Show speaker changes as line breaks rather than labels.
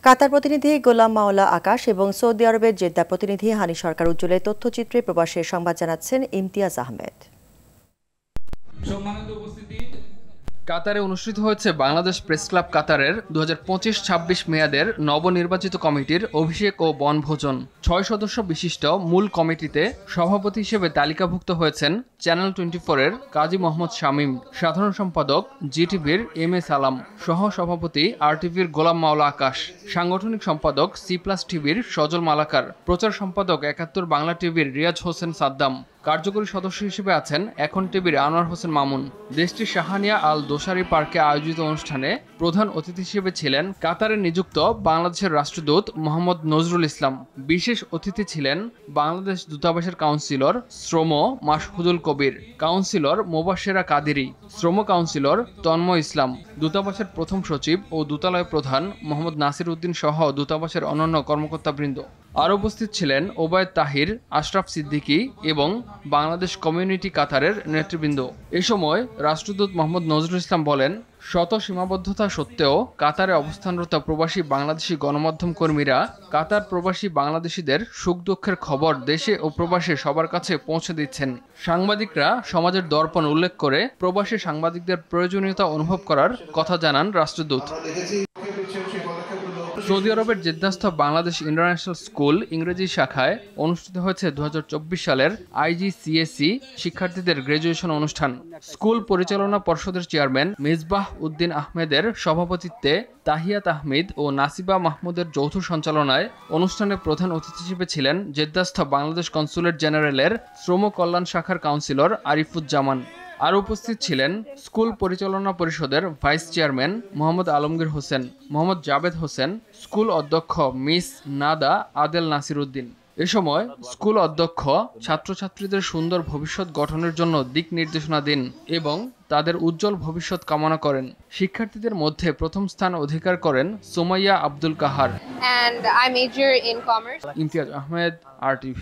কাতার প্রতিনিধি গোলাম মাওলা আকাশ এবং সৌদি আরবের জেদ্দা প্রতিনিধি হানি সরকার উজ্জ্বলের তথ্যচিত্রে প্রবাসের সংবাদ জানাচ্ছেন ইমতিয়াজ আহমেদ।
কাতারে অনুষ্ঠিত হয়েছে বাংলাদেশ প্রেস ক্লাব কাতারের 2025-26 মেয়াদের নবনির্বাচিত কমিটির অভিষেক ও বনভোজন। 6 সদস্য বিশিষ্ট মূল কমিটিতে সভাপতি হিসেবে তালিকাভুক্ত হয়েছেন চ্যানেল 24-এর কাজী মোহাম্মদ শামীম, সাধারণ সম্পাদক জিটিভির এম এ সালাম, সহ সভাপতি আরটিভির গোলাম মাওলা আকাশ, সাংগঠনিক সম্পাদক সি+ টিভির সজল মালাকার, প্রচার সম্পাদক 71 বাংলা টিভির রিয়াজ হোসেন সাদ্দাম। কার্যকরী সদস্য হিসেবে আছেন এখন টিভির আনোয়ার হোসেন মামুন। দেশটির শাহানিয়া আল দোসারি পার্কে আয়োজিত অনুষ্ঠানে প্রধান অতিথি হিসেবে ছিলেন কাতারে নিযুক্ত বাংলাদেশের রাষ্ট্রদূত মোহাম্মদ নজরুল ইসলাম। বিশেষ অতিথি ছিলেন বাংলাদেশ দূতাবাসের কাউন্সিলর শ্রম মাসহুদুল কবির, কাউন্সিলর মোবাশেরা কাদেরী, শ্রম কাউন্সিলর তন্ময় ইসলাম, দূতাবাসের প্রথম সচিব ও দূতালয় প্রধান মোহাম্মদ নাসির উদ্দিন সহ দূতাবাসের অন্যান্য কর্মকর্তাবৃন্দ। আরও উপস্থিত ছিলেন ওবায়দ তাহির, আশরাফ সিদ্দিকী এবং বাংলাদেশ কমিউনিটি কাতারের নেতৃবৃন্দ। এ সময় রাষ্ট্রদূত মোহাম্মদ নজরুল ইসলাম বলেন, শত সীমাবদ্ধতা সত্ত্বেও কাতারে অবস্থানরত প্রবাসী বাংলাদেশি গণমাধ্যম কর্মীরা কাতার প্রবাসী বাংলাদেশিদের সুখ দুঃখের খবর দেশে ও প্রবাসে সবার কাছে পৌঁছে দিচ্ছেন। সাংবাদিকরা সমাজের দর্পণ উল্লেখ করে প্রবাসী সাংবাদিকদের প্রয়োজনীয়তা অনুভব করার কথা জানান রাষ্ট্রদূত। সৌদি আরবের জেদ্দাস্থ বাংলাদেশ ইন্টারন্যাশনাল স্কুল ইংরেজি শাখায় অনুষ্ঠিত হয়েছে 2024 সালের IGCSE শিক্ষার্থীদের গ্র্যাজুয়েশন অনুষ্ঠান। স্কুল পরিচালনা পর্ষদের চেয়ারম্যান মিসবাহ উদ্দিন আহমেদের সভাপতিত্বে তাহিয়াত আহমেদ ও নাসিবা মাহমুদের যৌথ সঞ্চালনায় অনুষ্ঠানে প্রধান অতিথি হিসেবে ছিলেন জেদ্দাস্থ বাংলাদেশ কনসুলেট জেনারেলের শ্রম কল্যাণ শাখার কাউন্সিলর আরিফুজ্জামান। আর উপস্থিত ছিলেন স্কুল পরিচালনা পরিষদের vice chairman Mohammad Alamgir Hossain, Mohammad Jabed Hossain, school অধ্যক্ষ মিস নাদা আদেল নাসির উদ্দিন। এ সময় স্কুল অধ্যক্ষ ছাত্রছাত্রীদের সুন্দর ভবিষ্যৎ গঠনের জন্য দিক নির্দেশনা দেন এবং তাদের উজ্জ্বল ভবিষ্যৎ কামনা করেন। শিক্ষার্থীদের মধ্যে প্রথম স্থান অধিকার করেন সুমাইয়া আব্দুল কাহার।
And I major in commerce.
Imtiaz Ahmed, RTV।